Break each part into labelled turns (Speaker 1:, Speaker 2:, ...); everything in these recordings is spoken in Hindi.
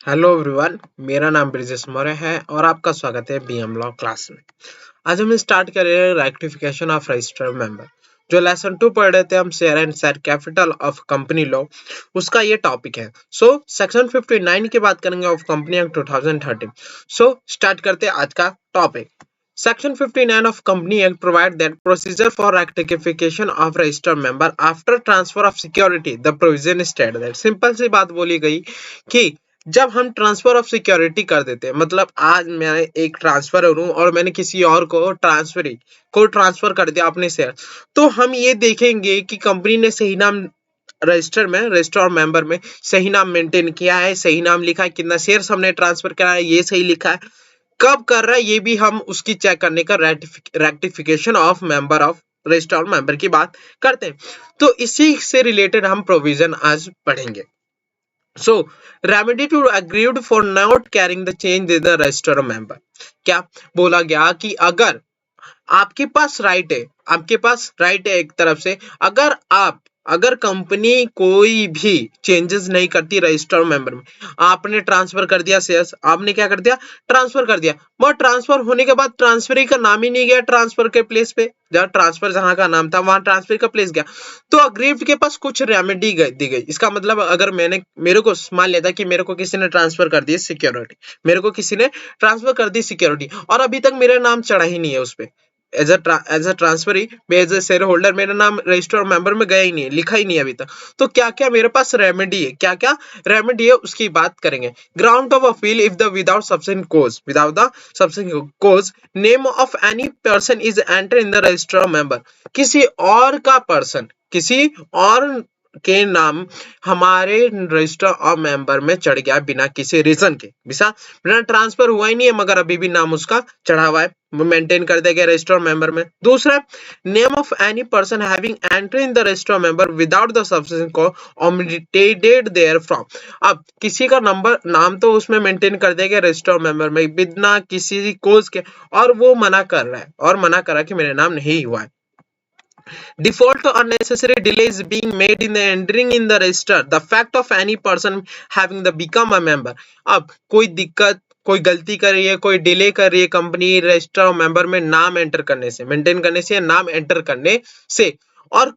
Speaker 1: हेलो एवरीवन, मेरा नाम ब्रिजेश मौर्य है और आपका स्वागत है बीएम लॉ क्लास में। आज हम स्टार्ट कर रहे हैं रेक्टिफिकेशन ऑफ रजिस्टर्ड मेंबर। जो लेसन 2 पढ़ रहे थे हम, share and share capital of company law, उसका ये टॉपिक है। सेक्शन 59 की बात करेंगे ऑफ कंपनी एक्ट 2013। स्टार्ट करते हैं आज का topic. Section 59 of Company Act provide that procedure for rectification of registered member after transfer of security. The provision state that simple सी बात बोली गई कि जब हम ट्रांसफर ऑफ सिक्योरिटी कर देते हैं, मतलब आज मैं एक ट्रांसफर हूँ और मैंने किसी और को ट्रांसफर कर दिया अपने शेयर, तो हम ये देखेंगे कि कंपनी ने सही नाम रजिस्टर मेंबर में सही नाम मेंटेन किया है, सही नाम लिखा है, कितना शेयर हमने ट्रांसफर करा है ये सही लिखा है, कब कर रहा है ये भी हम उसकी चेक करने का rectification of member of registered member की बात करते हैं। तो इसी से रिलेटेड हम प्रोविजन आज पढ़ेंगे। Remedy to agreed for not carrying the change in the registered member. क्या बोला गया कि अगर आपके पास राइट है एक तरफ से, अगर कंपनी कोई भी चेंजेस नहीं करती रजिस्टर्ड मेंबर में, आपने ट्रांसफर कर दिया शेयर्स, आपने क्या कर दिया, ट्रांसफर कर दिया, मगर ट्रांसफर होने के बाद ट्रांसफरी का नाम ही नहीं गया ट्रांसफर के प्लेस पे, जहां का नाम था वहां ट्रांसफर का प्लेस गया, तो अग्रीव्ड के पास कुछ रेमेडी दी गई। इसका मतलब अगर मेरे को मान लिया था कि मेरे को किसी ने ट्रांसफर कर दी सिक्योरिटी, और अभी तक मेरा नाम चढ़ा ही नहीं है उस पे as a transferee, as a share holder मेरा नाम रजिस्टर्ड मेंबर में गया ही नहीं है, लिखा ही नहीं है अभी तक। तो क्या क्या मेरे पास रेमेडी है, उसकी बात करेंगे। Ground of appeal if the without subsequent cause name of any person is enter in the registered member. किसी और के नाम हमारे रजिस्टर और मेंबर में चढ़ गया बिना किसी रीजन के, बिना ट्रांसफर हुआ ही नहीं है मगर अभी भी नाम उसका चढ़ा हुआ है, मेंटेन कर दिया गया रजिस्टर मेंबर में। दूसरा, name of any person having enter in the register member without the subsequent को ओमिटेड देयर फ्रॉम। अब किसी का नाम तो उसमें मेंटेन कर दिया गया रजिस्टर मेंबर में बिना किसी कोज के, और वो मना कर रहा है कि मेरे नाम नहीं हुआ है। Default or unnecessary delay is being made in the entering in the register the fact of any person having the become a member। अब कोई गलती कर रही है, कोई डिले कर रही है कंपनी रजिस्टर मेंबर में नाम एंटर करने से, मेंटेन करने से या नाम एंटर करने से, और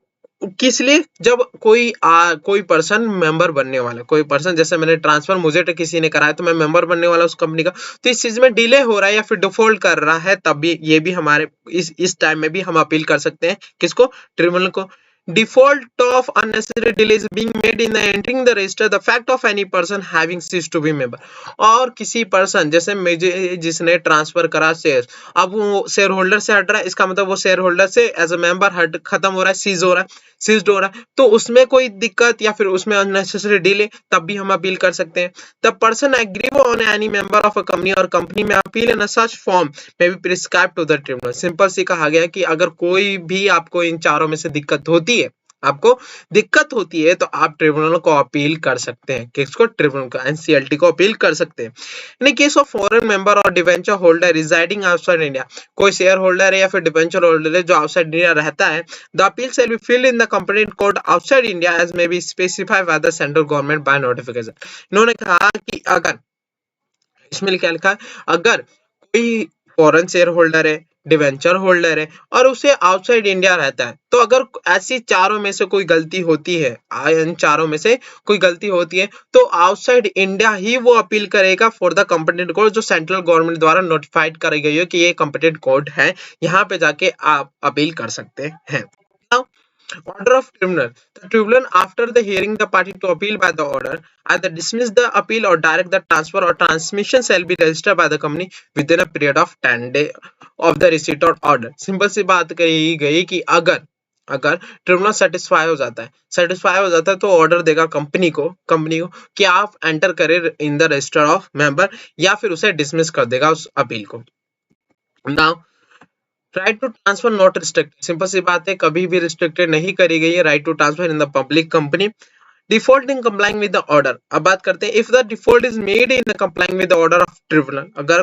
Speaker 1: किस लिए, जब कोई पर्सन मेंबर बनने वाला, कोई पर्सन, जैसे मैंने ट्रांसफर मुझे तो किसी ने कराया तो मैं मेंबर बनने वाला उस कंपनी का, तो इस चीज में डिले हो रहा है या फिर डिफॉल्ट कर रहा है, तब भी ये भी हमारे इस टाइम में भी हम अपील कर सकते हैं किसको, ट्रिब्यूनल को। Default of unnecessary delay is being made in the entering the register the fact of any person having ceased to be member। और किसी पर्सन, जैसे मुझे जिसने ट्रांसफर करा शेयर, अब वो शेयर होल्डर से हट रहा है, इसका मतलब वो शेयर होल्डर से एज अ मेंबर खत्म हो रहा है, सीज्ड हो रहा है, तो उसमें कोई दिक्कत या फिर उसमें अननेसेसरी डिले, तब भी हम अपील कर सकते हैं। The person agree on any member of a company और कंपनी में अपील इन सच फॉर्म में be prescribe to the tribunal. Simple सी कहा गया कि अगर कोई भी आपको इन चारों में से दिक्कत होती है तो आप ट्रिब्यूनल को अपील कर सकते हैं। किसको, ट्रिब्यूनल को, एनसीएलटी को अपील कर सकते हैं। In case of foreign member और debenture holder residing outside India, कोई शेयर होल्डर है या फिर डिवेंचर होल्डर है जो आउटसाइड इंडिया रहता है, the appeal shall be filed in the complaint court outside India as may be specified by the central government by notification. इन्होंने कहा कि अगर, इसमें क्या लिखा है, अगर कोई फॉरेन शेयर होल्डर है, डिवेंचर होल्डर है और उसे आउटसाइड इंडिया रहता है, तो अगर ऐसी चारों में से कोई गलती होती है, इन चारों में से कोई गलती होती है, तो आउटसाइड इंडिया ही वो अपील करेगा फॉर द कॉम्पिटेंट कोर्ट, जो सेंट्रल गवर्नमेंट द्वारा नोटिफाइड करी गई है कि ये कॉम्पिटेंट कोर्ट है, यहाँ पे जाके आप अपील कर सकते हैं। Order of tribunal. The tribunal, after the hearing the party to appeal by the order, either dismiss the appeal or direct the transfer or transmission shall be registered by the company within a period of 10 days of the receipt or order। Simple सी बात कही गई कि अगर ट्रिब्यूनल सेटिस्फाई हो जाता है तो ऑर्डर देगा कंपनी को कि आप एंटर करें in the register of member, या फिर उसे डिसमिस कर देगा उस अपील को। Now right to transfer not restricted, simple सी बात है, कभी भी रिस्ट्रिक्टेड नहीं करी गई है right to transfer in the public company. Default in complying with the order, अब बात करते हैं, if the default is made in complying with the order of tribunal, अगर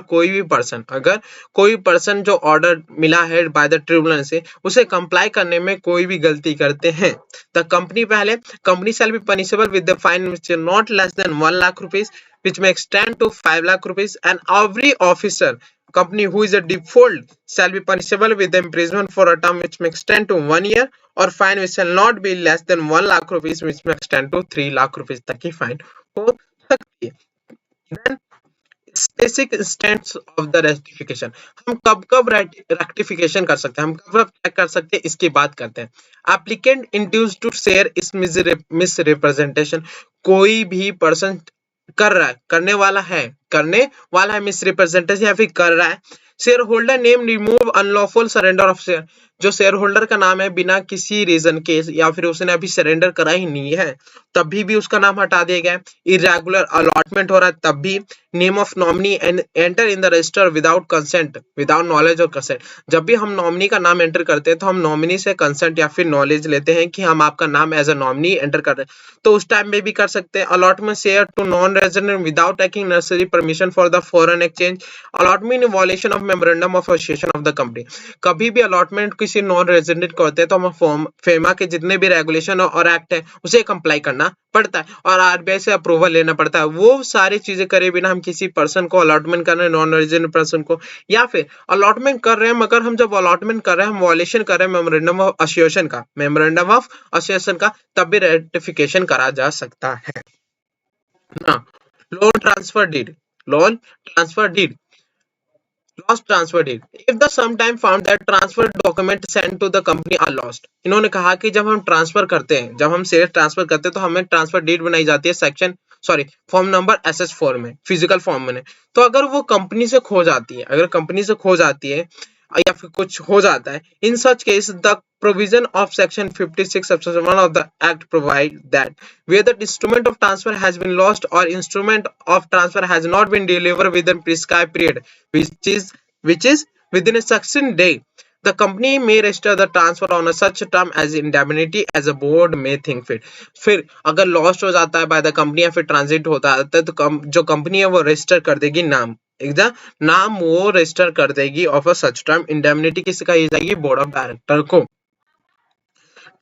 Speaker 1: कोई पर्सन जो ऑर्डर मिला है बाय द ट्रिब्यूनल से, उसे कंप्लाई करने में कोई भी गलती करते हैं, the company shall be punishable with the fine which is not less than 1 lakh rupees which may extend to 5 lakh rupees, and every officer company who is a default shall be punishable with imprisonment for a term which may extend to 1 year, और fine which shall not be less than 1 lakh rupees which may extend to 3 lakh rupees तक की फाइन हो सकती है। Then basic instance of the rectification, हम कब कब रेक्टिफिकेशन कर सकते हैं, हम कब कब चेक कर सकते हैं, इसकी बात करते हैं। एप्लीकेंट इंड्यूस टू शेयर इस मिस रिप्रेजेंटेशन, कोई भी पर्सन कर रहा है, करने वाला है मिस रिप्रेजेंटेशन या फिर कर रहा है। Share holder name remove unlawful surrender of share, जो शेयर होल्डर का नाम है बिना किसी रीजन के या फिर उसने अभी सरेंडर करा ही नहीं है तभी भी उसका नाम हटा दिया गया है। इरेगुलर अलॉटमेंट हो रहा है तब भी। Name of nominee and enter in the register without consent, without knowledge और कंसेंट, जब भी हम नॉमिनी का नाम एंटर करते हैं तो हम नॉमिनी से कंसेंट या फिर नॉलेज लेते हैं कि हम आपका नाम एज अ नॉमिनी एंटर कर रहे हैं, तो उस टाइम में भी कर सकते हैं। Allotment share to non resident without taking necessary permission for the foreign exchange, allotment in violation of memorandum of association of the company, कभी भी अलॉटमेंट किसी नॉन रेजिडेंट को होते हैं तो हम फेमा के जितने भी रेगुलेशन और एक्ट है उसे कंप्लाई करना पड़ता है और आरबीआई से अप्रूवल लेना पड़ता है। वो सारी चीजें करे बिना हम किसी पर्सन को अलॉटमेंट कर रहे हैं, नॉन रेजिडेंट पर्सन को, या फिर अलॉटमेंट कर रहे हैं मगर हम जब अलॉटमेंट कर रहे हैं हम वॉलेशन कर रहे हैं मेमोरेंडम ऑफ एसोसिएशन का, तब भी रेटिफिकेशन करा जा सकता है ना। Loan transfer deed, lost transfer deed, if the sometime found that transfer document sent to the company are lost, इन्होंने कहा कि जब हम ट्रांसफर करते हैं, जब हम शेयर ट्रांसफर करते हैं तो हमें ट्रांसफर डीड बनाई जाती है फॉर्म नंबर SS4 में, फिजिकल फॉर्म में। तो अगर वो कंपनी से खो जाती है, या फिर कुछ हो जाता है, in such case the provision of section 56 subsection 1 of the act provide that where the instrument of transfer has been lost or instrument of transfer has not been delivered within prescribed period which is within a certain day, the company may register the transfer on a such term as indemnity as a board may think fit। फिर अगर लॉस्ट हो जाता है बाय द कंपनी या फिर ट्रांजिट होता है तो जो कंपनी है वो रजिस्टर कर देगी नाम वो रजिस्टर कर देगी of a such term. Indemnity किसका दी जाएगी, बोर्ड ऑफ डायरेक्टर को।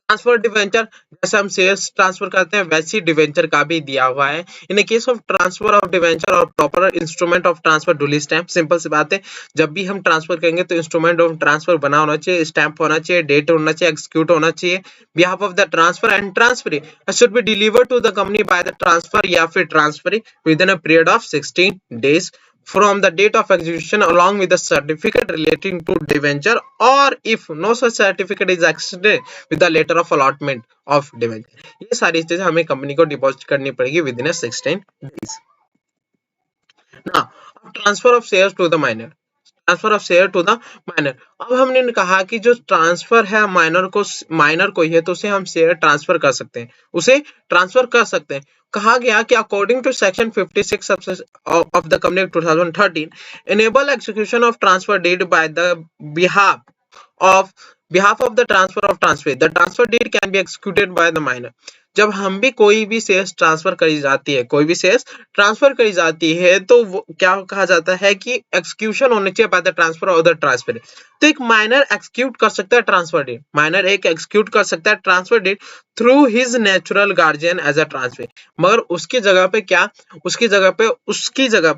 Speaker 1: ट्रांसफर डिवेंचर, जैसे हम शेयर्स ट्रांसफर करते हैं वैसी डिवेंचर का भी दिया हुआ है। In case of transfer of debenture और proper instrument of transfer duly stamp, simple सी बात है, जब भी हम ट्रांसफर करेंगे तो इंस्ट्रूमेंट ऑफ ट्रांसफर बना होना चाहिए, स्टैम्प होना चाहिए, डेट होना चाहिए, एक्सिक्यूट होना चाहिए। Behalf of the transfer and transferee should be delivered to the company by the transfer या फिर transferee within a period of 16 days from the date of execution along with the certificate relating to debenture, or if no such certificate is accepted with the letter of allotment of debenture। ये सारी चीजें हमें कंपनी को डिपॉजिट करनी पड़ेगी within 16 days। Now, transfer of share to the minor, अब हमने कहा कि जो ट्रांसफर है माइनर को ही है तो उसे हम शेयर ट्रांसफर कर सकते हैं, कहा गया कि according to section 56 of the company 2013 enable execution of transfer deed by the behalf of the transfer of transfer, the transfer deed can be executed by the minor। जब हम भी कोई भी शेयर्स ट्रांसफर करी जाती है तो वो क्या कहा जाता है कि एक्सक्यूशन होने चाहिए बाय द ट्रांसफर और द ट्रांसफर। तो एक माइनर एक्सक्यूट कर सकता है transfer deed through his natural guardian as a transfer, मगर उसकी जगह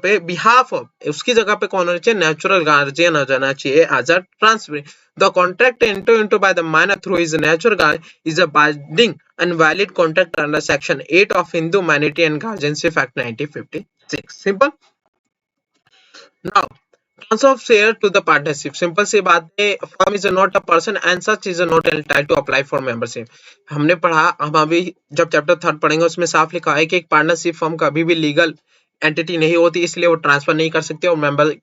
Speaker 1: पे बिहाफ ऑफ, उसकी जगह पे कौन होना चाहिए, नेचुरल गार्जियन हो जाना चाहिए as a transfer. The contract entered into by the minor through his natural guardian is a binding and valid contract under Section 8 of Hindu Humanity and Guardianship Act 1956। Simple। Now, transfer of share to the partnership, simple सी बात है, firm is not a person and such is not entitled to apply for membership। हमने पढ़ा, हम अभी जब चैप्टर 3 पढ़ेंगे उसमें साफ लिखा है कि एक पार्टनरशिप फर्म कभी भी लीगल एंटिटी नहीं होती, इसलिए वो ट्रांसफर नहीं कर सकती और मेंबर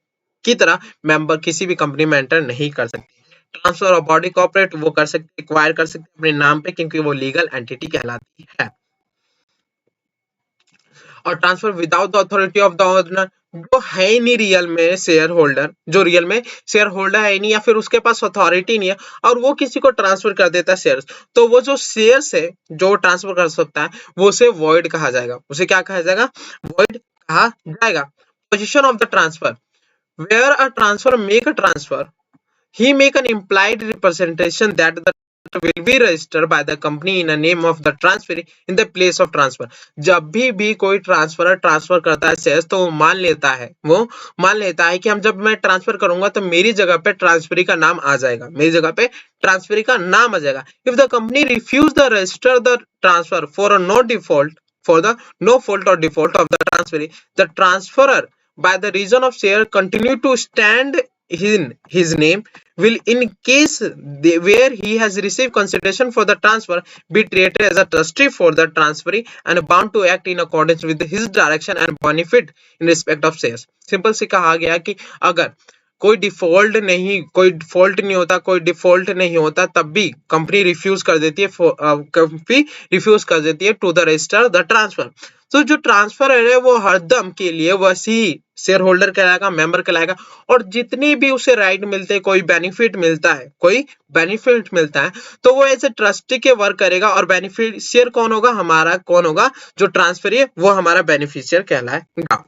Speaker 1: की तरह मेंबर किसी भी कंपनी में एंटर नहीं कर सकती। ट्रांसफर ऑफ बॉडी कॉर्पोरेट वो कर सकते, एक्वायर कर सकते अपने नाम पे, क्योंकि वो लीगल एंटिटी कहलाती है। और transfer without the authority of the owner, जो है नहीं रियल में शेयर होल्डर है नहीं या फिर उसके पास अथॉरिटी नहीं है और वो किसी को ट्रांसफर कर देता है शेयर्स, तो वो जो शेयर्स है जो ट्रांसफर कर सकता है वो उसे वॉइड कहा जाएगा। उसे क्या कहा जाएगा, वॉइड कहा जाएगा। Position of the transfer, where a transfer make a transfer he make an implied representation that the will be registered by the company in a name of the transferee in the place of transfer. जब भी कोई ट्रांसफर करता है शेयर्स तो वो मान लेता है कि हम जब मैं ट्रांसफर करूंगा तो मेरी जगह पे ट्रांसफरी का नाम आ जाएगा, If the company refuse the register the transfer for a no fault or default of the transferee, the transferor by the reason of share continue to stand in his name will, in case where he has received consideration for the transfer, be treated as a trustee for the transferee and bound to act in accordance with his direction and benefit in respect of shares. Simple से कहा गया कि अगर कोई डिफॉल्ट नहीं होता तब भी कंपनी रिफ्यूज कर देती है to the register the transfer. तो जो ट्रांसफर है वो हरदम के लिए वैसी शेयर होल्डर कहलाएगा, मेंबर कहलाएगा, और जितनी भी उसे राइट मिलते हैं, कोई बेनिफिट मिलता है तो वो ऐसे ट्रस्टी के वर्क करेगा, और बेनिफिशियर कौन होगा, जो ट्रांसफरी है वो हमारा बेनिफिशियर कहलाएगा।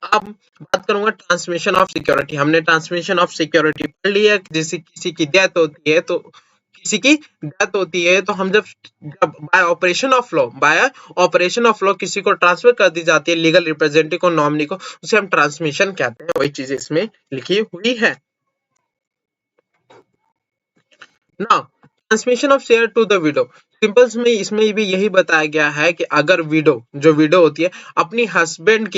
Speaker 1: अब बात करूंगा ट्रांसमिशन ऑफ सिक्योरिटी। हमने ट्रांसमिशन ऑफ सिक्योरिटी पढ़ लिया। जैसे किसी की डेथ होती है तो हम जब बाय ऑपरेशन ऑफ लॉ किसी को ट्रांसफर कर दी जाती है, लीगल रिप्रेजेंटेटिव को, नॉमिनी को, उसे हम ट्रांसमिशन कहते हैं। वही चीजें इसमें लिखी हुई है। Now transmission of share to the widow. Simples में इसमें भी यही बताया गया है कि अगर विडो होती है अपने हस्बैंड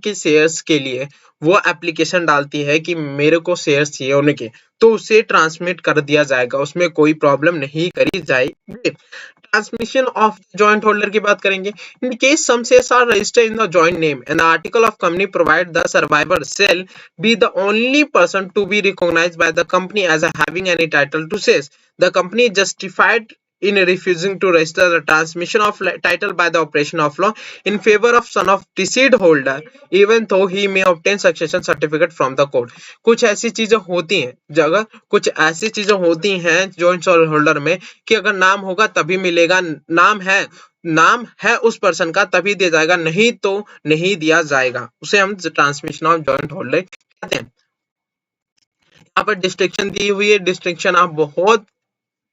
Speaker 1: के शेयर्स के लिए वो एप्लीकेशन डालती है कि मेरे को शेयर्स चाहिए उनके, तो उसे ट्रांसमिट कर दिया जाएगा, उसमें कोई प्रॉब्लम नहीं करी जाएगी। ट्रांसमिशन ऑफ जॉइंट होल्डर की बात करेंगे। In case some shares are registered in the joint name and the article of company provide the survivor shall be the only person to be recognized by the company as having any title to shares. The company justified in refusing to register the transmission of title by the operation of law in favor of son of deceased holder even though he may obtain succession certificate from the court। कुछ ऐसी चीजें होती हैं जॉइंट होल्डर में कि अगर नाम होगा तभी मिलेगा, नाम है उस पर्सन का तभी दिया जाएगा, नहीं तो नहीं दिया जाएगा, उसे हम ट्रांसमिशन ऑफ जॉइंट होल्डर कहते हैं। यहाँ पर डिस्ट्रिक्शन दी हुई है। डिस्ट्रिक्शन आप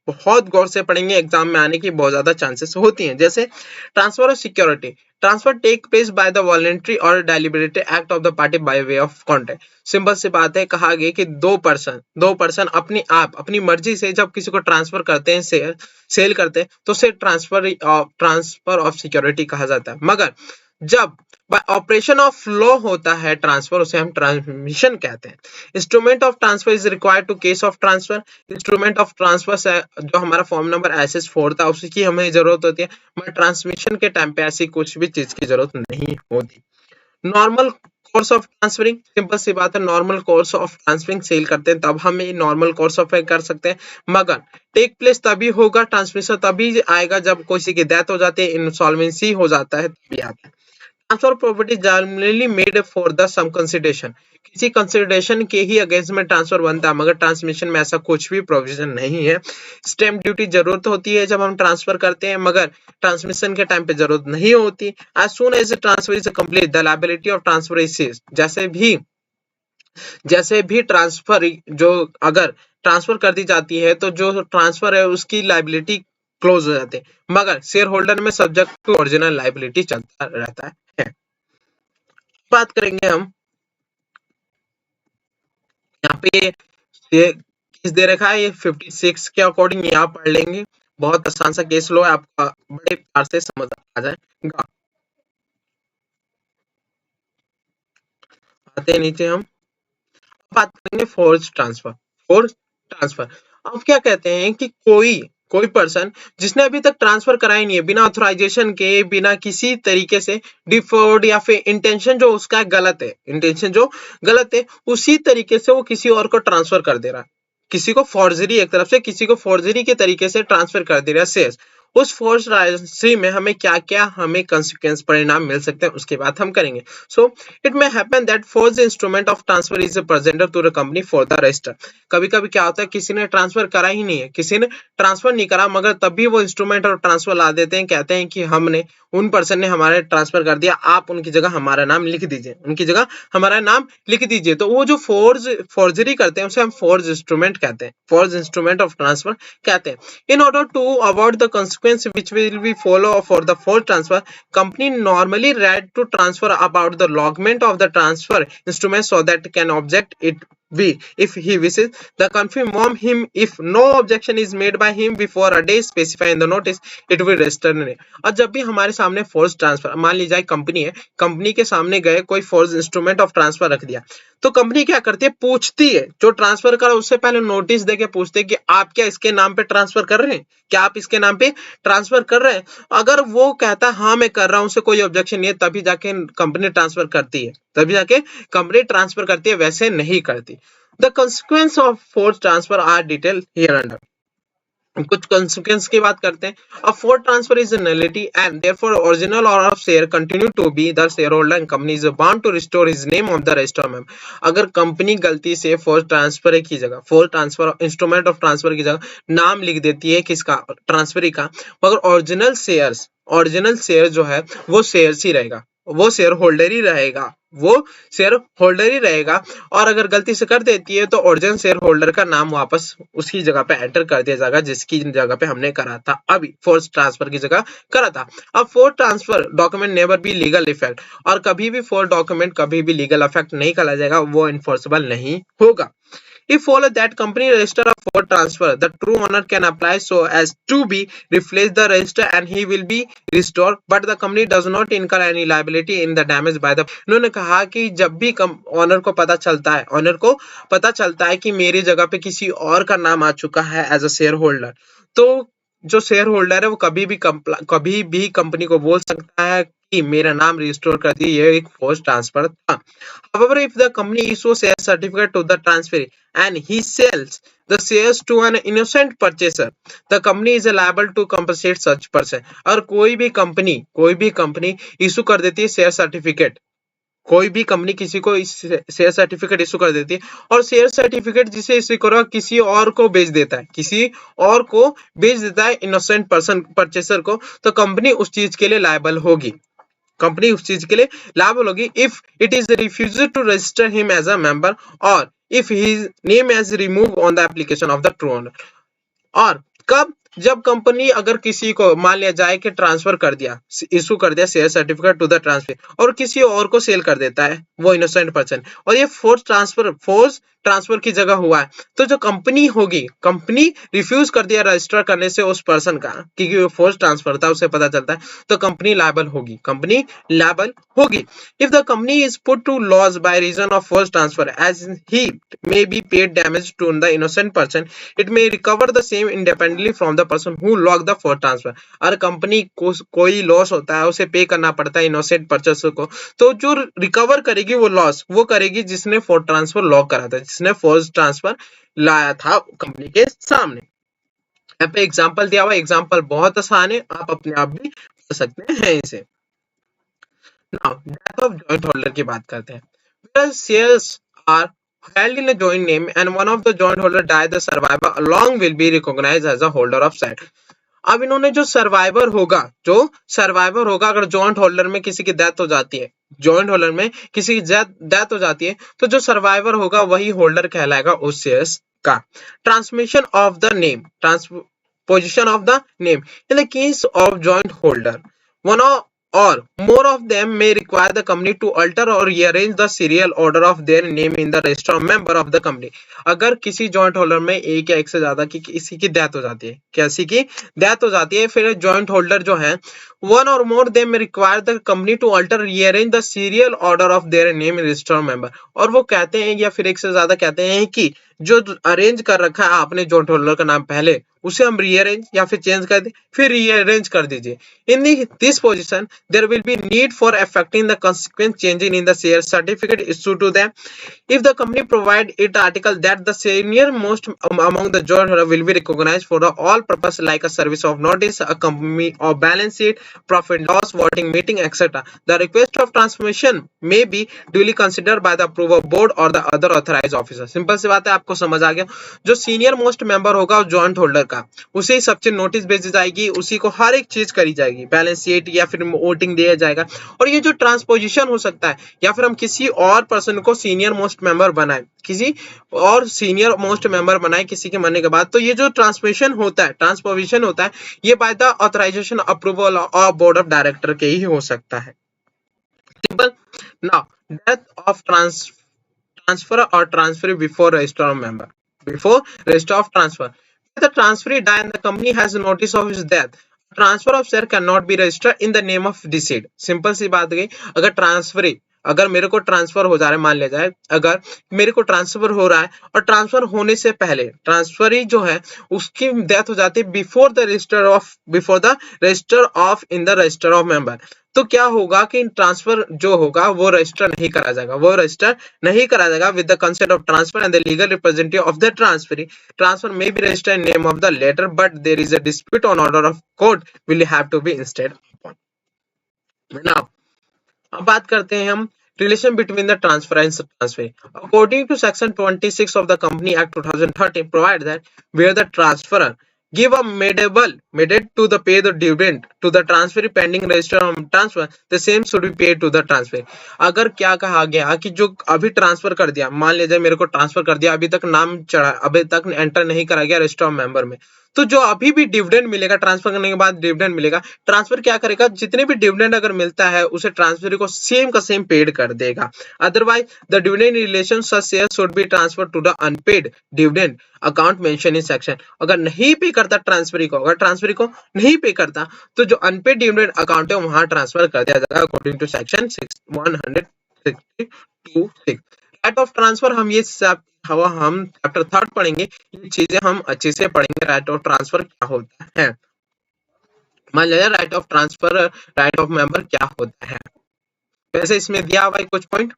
Speaker 1: बहुत गौर से पढ़ेंगे, एग्जाम में आने की बहुत ज्यादा चांसेस होती हैं। जैसे transfer of security. Transfer take place by the voluntary और deliberated act of the party by way of contract. Simple सी बात है, कहा गया कि दो पर्सन अपनी मर्जी से जब किसी को ट्रांसफर करते हैं, सेल करते हैं, तो उसे ट्रांसफर ऑफ सिक्योरिटी कहा जाता है। मगर जब बाय ऑपरेशन ऑफ लॉ होता है ट्रांसफर, उसे हम ट्रांसमिशन कहते हैं। Instrument of transfer is required to case of transfer. Instrument of transfer से जो हमारा फॉर्म नंबर SS4 था उसकी हमें जरूरत होती है, मगर ट्रांसमिशन के टाइम पे ऐसी कुछ भी चीज की जरूरत नहीं होती। Normal course of transferring. Simple सी बात है, normal course of transferring sale करते हैं तब हम नॉर्मल कोर्स ऑफ कर सकते हैं, मगर टेक प्लेस तभी होगा, ट्रांसमिशन तभी आएगा जब किसी की डेथ हो जाती है, इंसॉल्वेंसी हो जाता है, तभी आता है। Transfer property generally made for the some consideration. किसी कंसिडरेशन के ही अगेंस्ट में ट्रांसफर बनता है, मगर ट्रांसमिशन में ऐसा कुछ भी प्रोविजन नहीं है। स्टैंप ड्यूटी जरूरत होती है जब हम ट्रांसफर करते हैं, मगर ट्रांसमिशन के टाइम पे जरूरत नहीं होती। As soon as transfer is complete the liability of transfer is ceased. जैसे भी ट्रांसफर अगर ट्रांसफर कर दी जाती है तो जो ट्रांसफर है उसकी लायबिलिटी क्लोज हो जाते हैं, मगर शेयर होल्डर में सब्जेक्ट टू ओरिजिनल लायबिलिटी चलता रहता है। बात करेंगे हम यहाँ पे ये केस दे रखा है, ये 56 के अकॉर्डिंग यहाँ पढ़ लेंगे। बहुत आसान सा केस लो है, आपका बड़े प्यार से समझ आ जाएगा। आते नीचे हम बात करेंगे फोर्स ट्रांसफर। अब क्या कहते हैं कि कोई पर्सन जिसने अभी तक ट्रांसफर कराई नहीं है, बिना ऑथराइजेशन के, बिना किसी तरीके से डिफर्ड या फिर इंटेंशन जो उसका गलत है, उसी तरीके से वो किसी और को ट्रांसफर कर दे रहा है। किसी को फॉर्जरी, एक तरफ से किसी को फॉर्जरी के तरीके से ट्रांसफर कर दे रहा है शेयर्स, उस फोर्स ट्रांसफर में हमें क्या क्या हमें कंसिक्वेंस परिणाम मिल सकते हैं उसकी बात हम करेंगे। So it may happen that force instrument of transfer is presented to the company for the register. कभी कभी क्या होता है, किसी ने ट्रांसफर करा ही नहीं है, किसी ने ट्रांसफर नहीं करा, मगर तब भी वो इंस्ट्रूमेंट और ट्रांसफर ला देते हैं, कहते हैं कि हमने उन पर्सन ने हमारे ट्रांसफर कर दिया, आप उनकी जगह हमारा नाम लिख दीजिए, उनकी जगह हमारा नाम लिख दीजिए। तो वो जो फोर्जरी करते हैं उसे हम फोर्ज इंस्ट्रूमेंट कहते हैं, फोर्ज इंस्ट्रूमेंट ऑफ ट्रांसफर कहते हैं। In order to avoid the consequence which will be follow for the forced transfer, company normally read to transfer about the logment of the transfer instrument so that can object it be if he wishes. The company inform him if no objection is made by him before a day specified in the notice, it will return it. और जब भी हमारे सामने फोर्स ट्रांसफर, मान लीजिए कंपनी है, कंपनी के सामने गए कोई फोर्स इंस्ट्रूमेंट ऑफ ट्रांसफर रख दिया, तो कंपनी क्या करती है, पूछती है जो ट्रांसफर करा उससे पहले नोटिस देके पूछते है कि आप क्या इसके नाम पे ट्रांसफर कर रहे हैं, क्या आप इसके नाम पे ट्रांसफर कर रहे हैं। अगर वो कहता है हाँ मैं कर रहा हूं, उसे कोई ऑब्जेक्शन नहीं है, तभी जाके कंपनी ट्रांसफर करती है, तभी जाके कंपनी ट्रांसफर करती है, वैसे नहीं करती। The consequence of force transfer are detail here under. कुछ कंसिक्वेंस की बात करते हैं। A force transfer is nullity and therefore original और of share continue to be the share holder and company is bound to restore his name of the register member. अगर कंपनी गलती से फोर्स ट्रांसफर की जगह, force transfer instrument of transfer की जगह नाम लिख देती है किसका, ट्रांसफरी का, मगर ओरिजिनल शेयर जो है वो शेयर्स ही रहेगा, वो शेयर होल्डर ही रहेगा, वो शेयर होल्डर ही रहेगा। और अगर गलती से कर देती है तो ओरिजिनल शेयर होल्डर का नाम वापस उसकी जगह पे एंटर कर दिया जाएगा जिसकी जगह पे हमने करा था, अभी फोर्स ट्रांसफर की जगह करा था। अब force transfer document never be legal effect, और कभी भी फोर्स डॉक्यूमेंट कभी भी लीगल इफेक्ट नहीं करा जाएगा, वो इन्फोर्सेबल नहीं होगा। If follow that company register of for transfer, the true owner can apply so as to be replace the register and he will be restored, but the company does not incur any liability in the damage by the। उन्होंने कहा कि जब भी ऑनर को पता चलता है कि मेरी जगह पे किसी और का नाम आ चुका है एज अ शेयर होल्डर, तो जो शेयर होल्डर है वो कभी भी कंपनी को बोल सकता है कि मेरा नाम रिस्टोर कर दिए, ये एक फोर्स ट्रांसफर था। However, if the company issues share certificate to the transferee and he sells the shares to an innocent purchaser, the company is liable to compensate such person। और कोई भी कंपनी इशू कर देती है शेयर सर्टिफिकेट, कोई भी कंपनी किसी को शेयर सर्टिफिकेट इशू कर देती है, और शेयर सर्टिफिकेट जिसे इशू करो किसी और को बेच देता है, इनोसेंट पर्सन परचेसर को, तो कंपनी उस चीज के लिए लायबल होगी, if it is refused to register him as a member or if his name is removed on the application of the true owner। और कब, जब कंपनी अगर किसी को मान लिया जाए कि ट्रांसफर कर दिया, इशू कर दिया share certificate to the transfer, और किसी और को सेल कर देता है वो इनोसेंट पर्सन, और ये फोर्स ट्रांसफर की जगह हुआ है, तो जो कंपनी होगी, कंपनी रिफ्यूज कर दिया रजिस्टर करने से उस पर्सन का, क्योंकि वो फोर्स ट्रांसफर था उसे पता चलता है, तो कंपनी लायबल होगी। If the company is put to loss by reason of force transfer as he may be paid damage to the innocent person, it may recover the same independently from the person who lock the force transfer. अगर कंपनी को कोई लॉस होता है उसे पे करना पड़ता है इनोसेंट परचेसर को, तो जो रिकवर करेगी वो लॉस वो करेगी जिसने फोर्स ट्रांसफर लॉक करा था, जिसने फोर्स ट्रांसफर लाया था कंपनी के सामने। यहाँ पे एग्जांपल दिया हुआ, एग्जांपल बहुत आसान है, आप अपने आप भी पढ़ सकते हैं इसे। Now death of joint holder की बात करते हैं। Whereas shares are held in a joint name and one of the joint holder die, the survivor along will be recognized as a holder of said। अब इन्होंने जो सर्वाइवर होगा अगर जॉइंट होल्डर में किसी की डेथ हो जाती है, तो जो सर्वाइवर होगा वही होल्डर कहलाएगा उस शेयर्स का। Transmission of the name, transposition of the name in the case of joint holder, one or more of them may require the company to alter or rearrange the serial order of their name in the register of member of the company। अगर किसी जॉइंट होल्डर में एक या एक से ज्यादा की किसी की डेथ हो जाती है, फिर जॉइंट होल्डर जो है one or more them may require the company to alter rearrange the serial order of their name in register of member। और वो कहते हैं या फिर एक से ज्यादा कहते हैं कि जो अरेंज कर रखा है आपने जॉइंट होल्डर का नाम पहले, उसे हम रीअरेंज या फिर चेंज कर दें, फिर रीअरेंज कर दीजिए। In this position there will be need for affecting the consequence changing in the share certificate issue to them. If the company provide it article that the senior most among the joint will be recognized for the all purpose like a service of notice, a company or balance sheet, profit loss, voting meeting, etc. The request of transformation may be duly considered by the approval board or the other authorized officer. Simple सी बात है, आपको समझ आ गया। जो सीनियर मोस्ट मेंबर होगा जॉइंट होल्डर का, उसे ही सब चीज नोटिस भेजी जाएगी, उसी को हर एक चीज करी जाएगी, बैलेंस शीट या फिर वोटिंग दिया जाएगा। और ये जो ट्रांसपोजिशन हो सकता है या फिर हम किसी और पर्सन को सीनियर मोस्ट मेंबर बनाए, किसी और सीनियर मोस्ट मेंबर बनाए किसी के मरने के बाद, तो ये जो ट्रांसपोजिशन होता है ये by the authorization approval of board of director के ही हो सकता है। Simple. Now death of transfer or transfer before register of member. Before register of transfer, if the transferee die and the company has notice of his death, transfer of share cannot be registered in the name of deceased. Simple सी बात गई। अगर मेरे को ट्रांसफर हो जा रहा है, मान लिया जाए अगर मेरे को ट्रांसफर हो रहा है और ट्रांसफर होने से पहले ट्रांसफरी जो है उसकी डेथ हो जाती है before the register of in the register of member, तो क्या होगा कि ट्रांसफर जो होगा वो रजिस्टर नहीं करा जाएगा with the consent of transfer and the legal representative of the transferee. Transfer may be registered in name of the letter but there is a dispute on order of court will have to be instead upon. Now अब बात करते हैं हम relation between the transfer and transfer. According to section 26 of the company act 2013 provide that where the transferrer give a mandate to the pay the dividend to the transferee pending register of transfer, the same should be paid to the transferee। अगर क्या कहा गया कि जो अभी ट्रांसफर कर दिया, मान लीजिए मेरे को ट्रांसफर कर दिया, अभी तक नाम चढ़ा, अभी तक एंटर नहीं करा गया रजिस्टर ऑफ मेंबर में, तो जो अभी भी डिविडेंड मिलेगा ट्रांसफर करने के बाद डिविडेंड मिलेगा, ट्रांसफर क्या करेगा, जितने भी डिविडेंड अगर मिलता है उसे ट्रांसफर को सेम का सेम पेड कर देगा। Otherwise the dividend relation such share should be transfer to the unpaid dividend account mention in section. अगर नहीं पे करता ट्रांसफरी को, अगर ट्रांसफरी को नहीं पे करता तो जो अनपेड डिविडेंड अकाउंट है वहां ट्रांसफर कर दिया जाएगा according to section 162(6). Right of transfer हम ये सब हम चैप्टर 3 पढ़ेंगे, ये चीजें हम अच्छे से पढ़ेंगे। राइट ऑफ ट्रांसफर क्या होता है, मान लीजिए right of transfer, right of member क्या होता है। वैसे इसमें दिया हुआ कुछ पॉइंट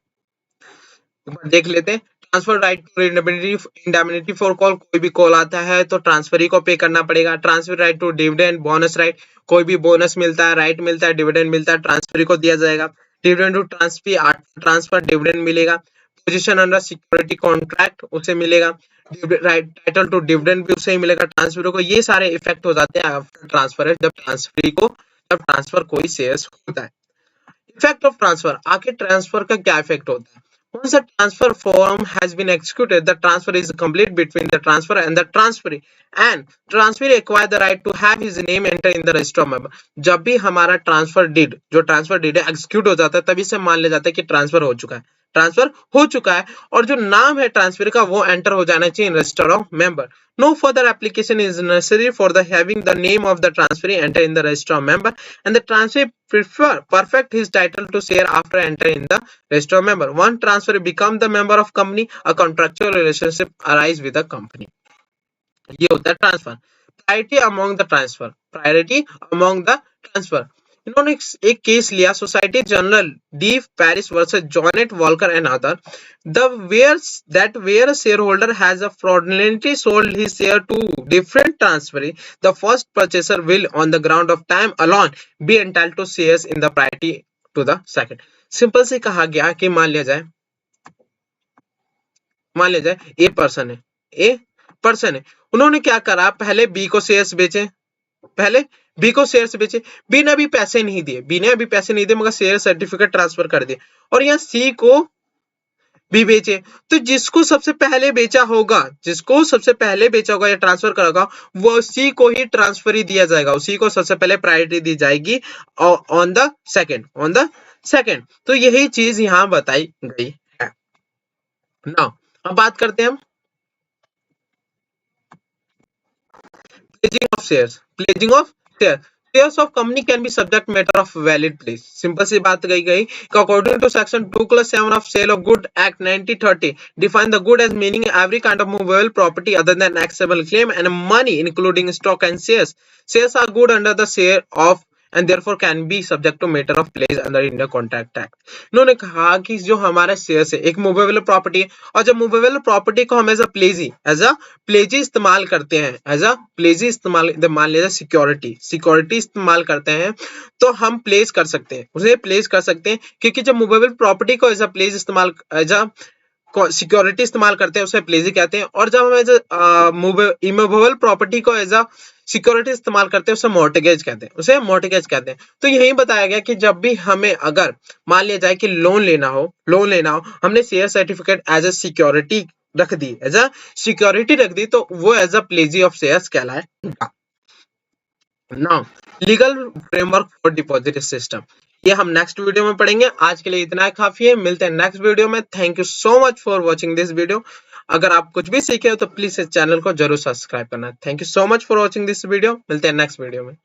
Speaker 1: देख लेते हैं। Transfer right to indemnity for call, कोई भी कॉल आता है तो ट्रांसफरी को पे करना पड़ेगा। Transfer right to dividend bonus right, कोई भी बोनस मिलता है, राइट मिलता है, डिविडेंड मिलता है, ट्रांसफरी को दिया जाएगा। डिविडेंड टू ट्रांसफर डिविडेंड मिलेगा। पोजीशन अंडर सिक्योरिटी कॉन्ट्रैक्ट उसे मिलेगा। राइट टाइटल टू डिविडेंड भी उसे ही मिलेगा ट्रांसफर को। ये सारे इफेक्ट हो जाते हैं आफ्टर ट्रांसफर, जब ट्रांसफर कोई शेयर्स होता है। इफेक्ट ऑफ ट्रांसफर, आखिर ट्रांसफर का क्या इफेक्ट होता है। Once the transfer form has been executed, the transfer is complete between the transferor and the transferee, and transferee acquire the right to have his name enter in the register of member। जब भी हमारा ट्रांसफर डीड है एग्जीक्यूट हो जाता है, तभी से मान लिया जाता है कि ट्रांसफर हो चुका है और जो नाम है ट्रांसफर का वो एंटर हो जाना चाहिए in register of member. No further application is necessary for the having the name of the transferee enter in the register of member, and the transferee perfect his title to share after enter in the register of member। One transferee become the member of company, a contractual relationship arise with the company। ये होता है transfer. Priority among the transfer, इन्होंने एक केस लिया Societe Generale de Paris versus Janet Walker and other, where a shareholder has a fraudulently sold his share to different transferee, the first purchaser will on the ground of time alone be entitled to shares in the priority to the second। Simple से कहा गया कि मान लिया जाए ए पर्सन है, उन्होंने क्या करा, पहले बी को शेयर्स बेचे, बी ने अभी पैसे नहीं दिए, मगर शेयर सर्टिफिकेट ट्रांसफर कर दिए, और यहाँ सी को भी बेचे। तो जिसको सबसे पहले बेचा होगा या ट्रांसफर करा होगा, वो सी को ही ट्रांसफर ही दिया जाएगा, उसी को सबसे पहले प्रायोरिटी दी जाएगी ऑन द सेकेंड। तो यही चीज यहाँ बताई गई है। नाउ अब बात करते हैं हम pledging of share. Shares of company can be subject matter of valid place. Simple सी बात गई गई कि according to section 2(7) of sale of good act 1930 define the good as meaning every kind of movable property other than actionable claim and money including stock and shares. Shares are good under the share of and therefore can be subject to matter of place under India Contract Act। इन्होंने कहा कि जो हमारा शेयर्स है एक मूवेबल प्रॉपर्टी है, और जब मूवेबल प्रॉपर्टी को हम एज अ प्लेजी इस्तेमाल करते हैं, एज अ प्लेजी इस्तेमाल, मान लीजिए सिक्योरिटी इस्तेमाल करते हैं, तो हम प्लेस कर सकते हैं, उसे प्लेस कर सकते हैं, क्योंकि जब मूवेबल प्रॉपर्टी को एज अ प्लेज इस्तेमाल, एज अ सिक्योरिटी इस्तेमाल करते हैं उसे प्लेजी कहते हैं, और जब हम एज इमूवेबल प्रॉपर्टी को एज अ सिक्योरिटी इस्तेमाल करते हैं उसे मॉर्टगेज कहते हैं। तो यही बताया गया कि जब भी हमें अगर मान लिया जाए कि लोन लेना हो, हमने share certificate as a security रख दी, तो वो as a pledgee of shares कहलाएगा। Now legal framework for deposit system, ये हम नेक्स्ट वीडियो में पढ़ेंगे। आज के लिए इतना काफी है, मिलते हैं नेक्स्ट वीडियो में। Thank you so much for watching this video. अगर आप कुछ भी सीखे हो तो प्लीज इस चैनल को जरूर सब्सक्राइब करना। Thank you so much for watching this video, मिलते हैं नेक्स्ट वीडियो में।